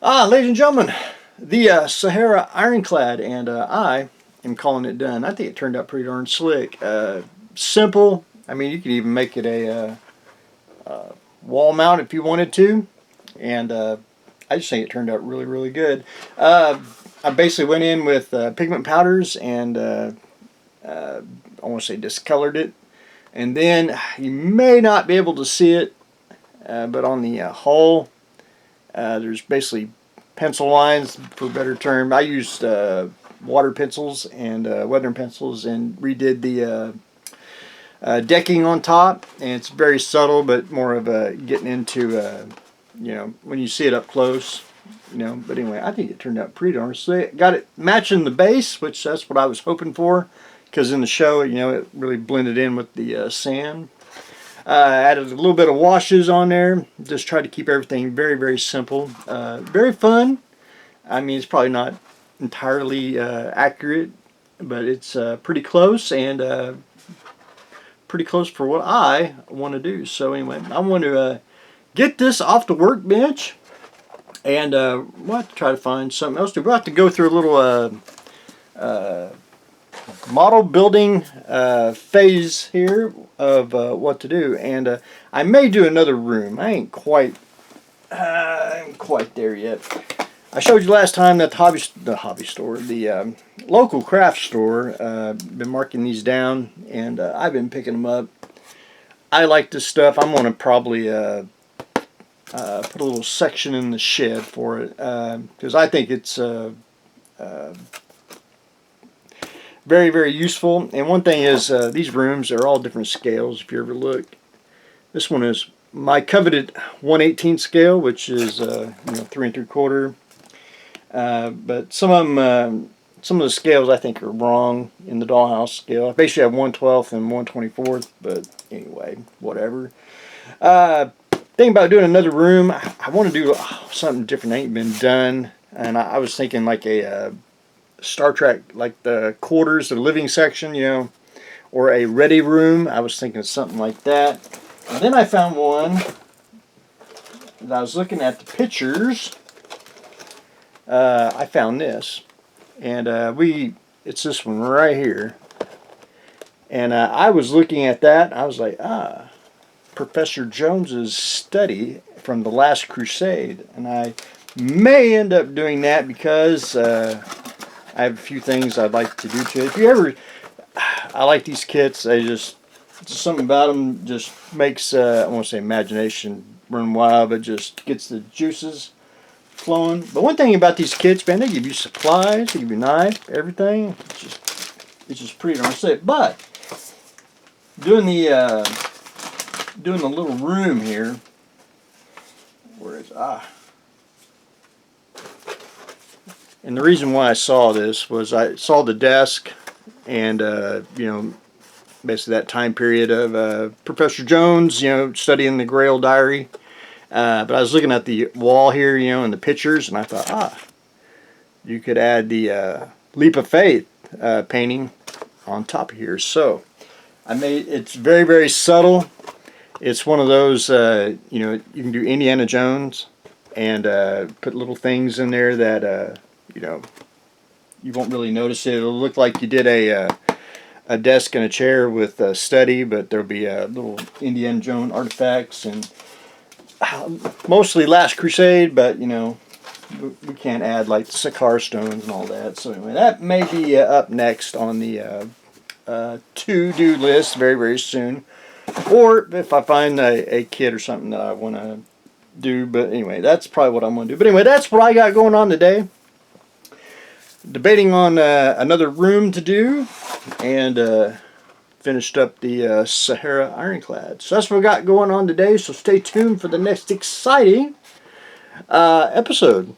Ladies and gentlemen, the Sahara Ironclad, and I am calling it done. I think it turned out pretty darn slick. Simple. I mean, you could even make it a wall mount if you wanted to, and I just think it turned out really, really good. I basically went in with pigment powders and I want to say discolored it, and then you may not be able to see it, but on the hull. There's basically pencil lines, for a better term. I used water pencils and weathering pencils and redid the decking on top. And it's very subtle, but more of a getting into, when you see it up close. But anyway, I think it turned out pretty darn slick. Got it matching the base, which that's what I was hoping for. Because in the show, it really blended in with the sand. Added a little bit of washes on there. Just tried to keep everything very, very simple. Very fun. I mean, it's probably not entirely accurate, but it's pretty close, and pretty close for what I want to do. So anyway, I want to get this off the workbench, and we'll have to try to find something else to do. We'll have to go through a little model building phase here of what to do, and I may do another room. I ain't quite there yet. I showed you last time that the local craft store, been marking these down, and I've been picking them up. I like this stuff. I'm gonna probably put a little section in the shed for it, because I think it's very, very useful. And one thing is, these rooms are all different scales. If you ever look, this one is my coveted 1/18 scale, which is 3 3/4. But some of them, some of the scales I think are wrong in the dollhouse scale. I basically have 1/12 and 1/24. But anyway, whatever. Thinking about doing another room. I want to do something different that ain't been done, and I was thinking like a Star Trek, like the quarters, the living section, or a ready room. I was thinking something like that. And then I found one that I was looking at the pictures. I found this, and it's this one right here. And I was looking at that. I was like, Professor Jones's study from the Last Crusade, and I may end up doing that because I have a few things I'd like to do to it. I like these kits. Just something about them just makes, I won't say imagination run wild, but just gets the juices flowing. But one thing about these kits, man, they give you supplies, they give you a knife, everything. It's just pretty darn sick. But doing the little room here, where is And the reason why I saw this was I saw the desk, and basically that time period of Professor Jones, studying the Grail Diary. But I was looking at the wall here, in the pictures, and I thought, you could add the Leap of Faith painting on top of here. So it's very, very subtle. It's one of those, you can do Indiana Jones and put little things in there that you won't really notice it. It'll look like you did a desk and a chair with a study, but there'll be little Indiana Jones artifacts and mostly Last Crusade, but we can't add like the Sahara stones and all that. So anyway, that may be up next on the to-do list very, very soon, or if I find a kit or something that I want to do. But anyway, that's probably what I'm going to do. But anyway, that's what I got going on today. Debating on another room to do, and finished up the Sahara Ironclad. So that's what we got going on today, so stay tuned for the next exciting episode.